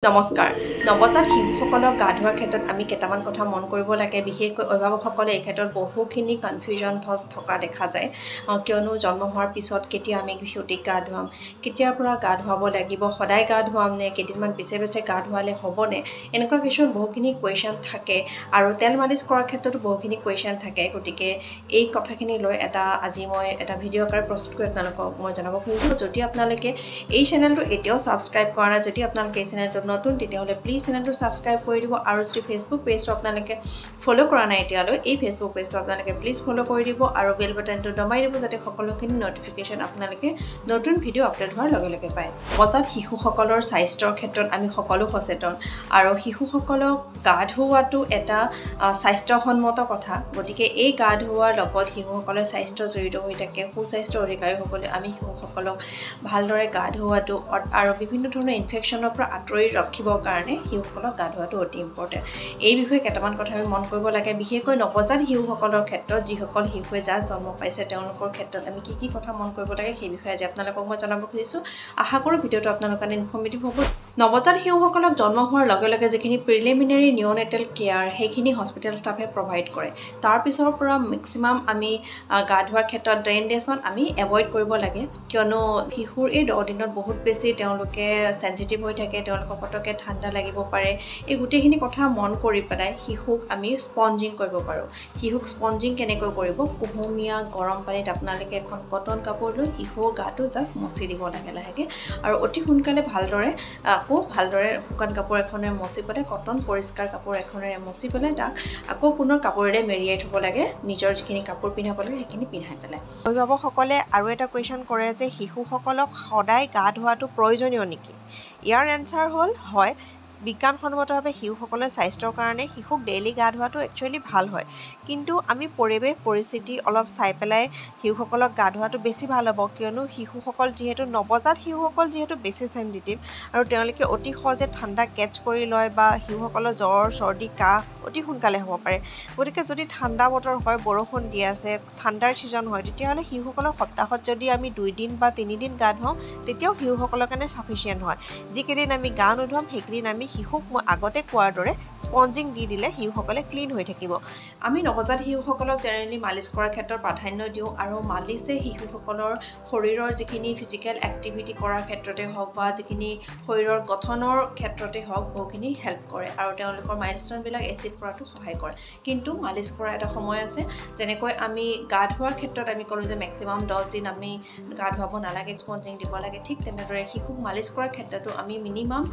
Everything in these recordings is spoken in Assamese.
নমস্কাৰ নৱজাত শিশুসকলক গা ধোৱাৰ ক্ষেত্ৰত আমি কেইটামান কথা মন কৰিব লাগে বিশেষকৈ অভিভাৱকসকলে এই ক্ষেত্ৰত বহুখিনি কনফিউজন থকা দেখা যায় কিয়নো জন্ম হোৱাৰ পিছত কেতিয়া আমি শিশুটিক গা ধুৱাম কেতিয়াৰ পৰা গা ধুৱাব লাগিব সদায় গা ধুৱাম নে কেইদিনমান পিছে গা ধুৱালে হ'বনে এনেকুৱা কিছুমান বহুখিনি কুৱেশ্যন থাকে আৰু তেল মালিচ কৰাৰ ক্ষেত্ৰতো বহুখিনি কুৱেশ্যন থাকে গতিকে এই কথাখিনি লৈ আজি মই এটা ভিডিঅ' আকাৰে প্ৰস্তুত কৰি আপোনালোকক মই জনাব খুজিছোঁ যদি আপোনালোকে এই চেনেলটো এতিয়াও ছাবস্ক্ৰাইব কৰা নাই যদি আপোনালোকে এই চেনেলটো নতুন তেতিয়াহ'লে প্লিজ চেনেলটো ছাবস্ক্ৰাইব কৰি দিব আৰু যদি ফেচবুক পেজটো আপোনালোকে ফ'ল' কৰা নাই এতিয়ালৈ এই ফেচবুক পেজটো আপোনালোকে প্লিজ ফ'ল' কৰি দিব আৰু বেল বাটনটো দবাই দিব যাতে সকলোখিনি ন'টিফিকেশ্যন আপোনালোকে নতুন ভিডিঅ' আপলোড হোৱাৰ লগে লগে পায় নৱজাত শিশুসকলৰ স্বাস্থ্যৰ ক্ষেত্ৰত আমি সকলো সচেতন আৰু শিশুসকলক গা ধুওৱাটো এটা স্বাস্থ্যসন্মত কথা গতিকে এই গা ধুওৱাৰ লগত শিশুসকলৰ স্বাস্থ্য জড়িত হৈ থাকে সুস্বাস্থ্যৰ অধিকাৰী হ'বলৈ আমি শিশুসকলক ভালদৰে গা ধুওৱাটো আৰু বিভিন্ন ধৰণৰ ইনফেকশ্যনৰ পৰা আঁতৰি ৰাখিবৰ কাৰণে শিশুসকলক গা ধোৱাটো অতি ইম্পৰ্টেণ্ট এই বিষয়ে কেইটামান কথা আমি মন কৰিব লাগে বিশেষকৈ নৱজাত শিশুসকলৰ ক্ষেত্ৰত যিসকল শিশুৱে জাষ্ট জন্ম পাইছে তেওঁলোকৰ ক্ষেত্ৰত আমি কি কথা মন কৰিব লাগে সেই বিষয়ে আজি আপোনালোকক মই জনাব খুজিছোঁ আশা কৰোঁ ভিডিঅ'টো আপোনালোকৰ কাৰণে ইনফৰ্মেটিভ হ'ব নৱজাত শিশুসকলক জন্ম হোৱাৰ লগে লগে যিখিনি প্ৰিলিমিনাৰী নিঅ'নেটেল কেয়াৰ সেইখিনি হস্পিটেল ষ্টাফে প্ৰভাইড কৰে তাৰপিছৰ পৰা মেক্সিমাম আমি গা ধোৱাৰ ক্ষেত্ৰত 10 ডেজমান আমি এভইড কৰিব লাগে কিয়নো শিশুৰ এই 10 দিনত বহুত বেছি তেওঁলোকে চেনচিটিভ হৈ থাকে তেওঁলোকৰ পটকে ঠাণ্ডা লাগিব পাৰে এই গোটেইখিনি কথা মন কৰি পেলাই শিশুক আমি স্পঞ্জিং কৰিব পাৰোঁ শিশুক স্পঞ্জিং কেনেকৈ কৰিব কুহুমীয়া গৰম পানীত আপোনালোকে এখন কটন কাপোৰ লৈ শিশুৰ গাটো জাষ্ট মচি দিব লাগে লাহেকৈ আৰু অতি সোনকালে ভালদৰে শুকান কাপোৰ এখনেৰে মচি পেলাই কটন পৰিষ্কাৰ কাপোৰ এখনেৰে মচি পেলাই তাক আকৌ পুনৰ কাপোৰেৰে মেৰিয়াই থ'ব লাগে নিজৰ যিখিনি কাপোৰ পিন্ধাব লাগে সেইখিনি পিন্ধাই পেলাই অভিভাৱকসকলে আৰু এটা কুৱেশ্যন কৰে যে শিশুসকলক সদায় গা ধোৱাটো প্ৰয়োজনীয় নেকি ইয়াৰ এনচাৰ হ'ল হয় বিজ্ঞানসন্মতভাৱে শিশুসকলৰ স্বাস্থ্যৰ কাৰণে শিশুক ডেইলি গা ধোৱাটো একচুৱেলি ভাল হয় কিন্তু আমি পৰিৱেশ পৰিস্থিতি অলপ চাই পেলাই শিশুসকলক গা ধোৱাটো বেছি ভাল হ'ব কিয়নো শিশুসকল যিহেতু নৱজাত শিশুসকল যিহেতু বেছি চেনচিটিভ আৰু তেওঁলোকে অতি সহজে ঠাণ্ডা কেটচ কৰি লয় বা শিশুসকলৰ জ্বৰ চৰ্দি কাহ অতি সোনকালে হ'ব পাৰে গতিকে যদি ঠাণ্ডা বতৰ হয় বৰষুণ দি আছে ঠাণ্ডাৰ ছিজন হয় তেতিয়াহ'লে শিশুসকলক সপ্তাহত যদি আমি 2 দিন বা 3 দিন গা ধুৱাওঁ তেতিয়াও শিশুসকলৰ কাৰণে চাফিচিয়েণ্ট হয় যিকেইদিন আমি গা নুধুৱাম সেইকেইদিন আমি শিশুক মই আগতে কোৱাৰ দৰে স্পঞ্জিং দি দিলে শিশুসকলে ক্লিন হৈ থাকিব আমি নৱজাত শিশুসকলক জেনেৰেলি মালিচ কৰাৰ ক্ষেত্ৰত প্ৰাধান্য দিওঁ আৰু মালিচে শিশুসকলৰ শৰীৰৰ যিখিনি ফিজিকেল এক্টিভিটি কৰাৰ ক্ষেত্ৰতে হওক বা যিখিনি শৰীৰৰ গঠনৰ ক্ষেত্ৰতে হওক বহুখিনি হেল্প কৰে আৰু তেওঁলোকৰ মাইলষ্টনবিলাক এচিভ কৰাটো সহায় কৰে কিন্তু মালিচ কৰা এটা সময় আছে যেনেকৈ আমি গা ধোৱাৰ ক্ষেত্ৰত আমি ক'লোঁ যে মেক্সিমাম 10 দিন আমি গা ধুৱাব নালাগে স্পঞ্জিং দিব লাগে ঠিক তেনেদৰে শিশুক মালিচ কৰাৰ ক্ষেত্ৰতো আমি মিনিমাম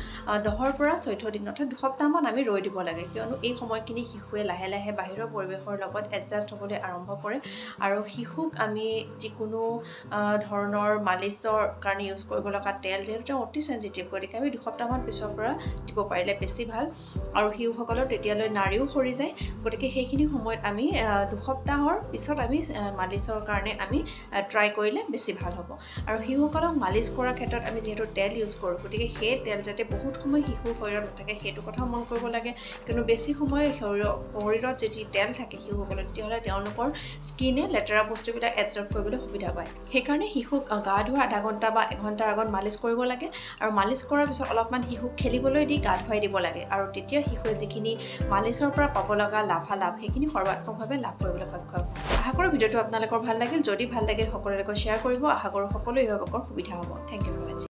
10 পৰা 14 দিন অৰ্থাৎ 2 সপ্তাহমান আমি ৰৈ দিব লাগে কিয়নো এই সময়খিনি শিশুৱে লাহে লাহে বাহিৰৰ পৰিৱেশৰ লগত এডজাষ্ট হ'বলৈ আৰম্ভ কৰে আৰু শিশুক আমি যিকোনো ধৰণৰ মালিচৰ কাৰণে ইউজ কৰিব লগা তেল যিহেতু তেওঁ অতি চেনচিটিভ গতিকে আমি 2 সপ্তাহমান পিছৰ পৰা দিব পাৰিলে বেছি ভাল আৰু শিশুসকলৰ তেতিয়ালৈ নাড়ীও সৰি যায় গতিকে সেইখিনি সময়ত আমি 2 সপ্তাহৰ পিছত আমি মালিচৰ কাৰণে আমি ট্ৰাই কৰিলে বেছি ভাল হ'ব আৰু শিশুসকলক মালিচ কৰাৰ ক্ষেত্ৰত আমি যিহেতু তেল ইউজ কৰোঁ গতিকে সেই তেল যাতে বহুত সময় শিশুৰ শৰীৰত নাথাকে সেইটো কথা মন কৰিব লাগে কিন্তু বেছি সময় শৰীৰত যদি তেল থাকে শিশুসকলৰ তেতিয়াহ'লে তেওঁলোকৰ স্কিনে লেতেৰা বস্তুবিলাক এবজৰ্ব কৰিবলৈ সুবিধা পায় সেইকাৰণে শিশুক গা ধোৱা আধা ঘণ্টা বা 1 ঘণ্টাৰ আগত মালিচ কৰিব লাগে আৰু মালিচ কৰাৰ পিছত অলপমান শিশুক খেলিবলৈ দি গা ধুৱাই দিব লাগে আৰু তেতিয়া শিশুৱে যিখিনি মালিচৰ পৰা পাব লগা লাভালাভ সেইখিনি সৰ্বাত্মকভাৱে লাভ কৰিবলৈ সক্ষম আশা কৰোঁ ভিডিঅ'টো আপোনালোকৰ ভাল লাগিল যদি ভাল লাগিল সকলোৰে লগত শ্বেয়াৰ কৰিব আশা কৰোঁ সকলো অভিভাৱকৰ সুবিধা হ'ব থেংক ইউ ভেৰি মাছ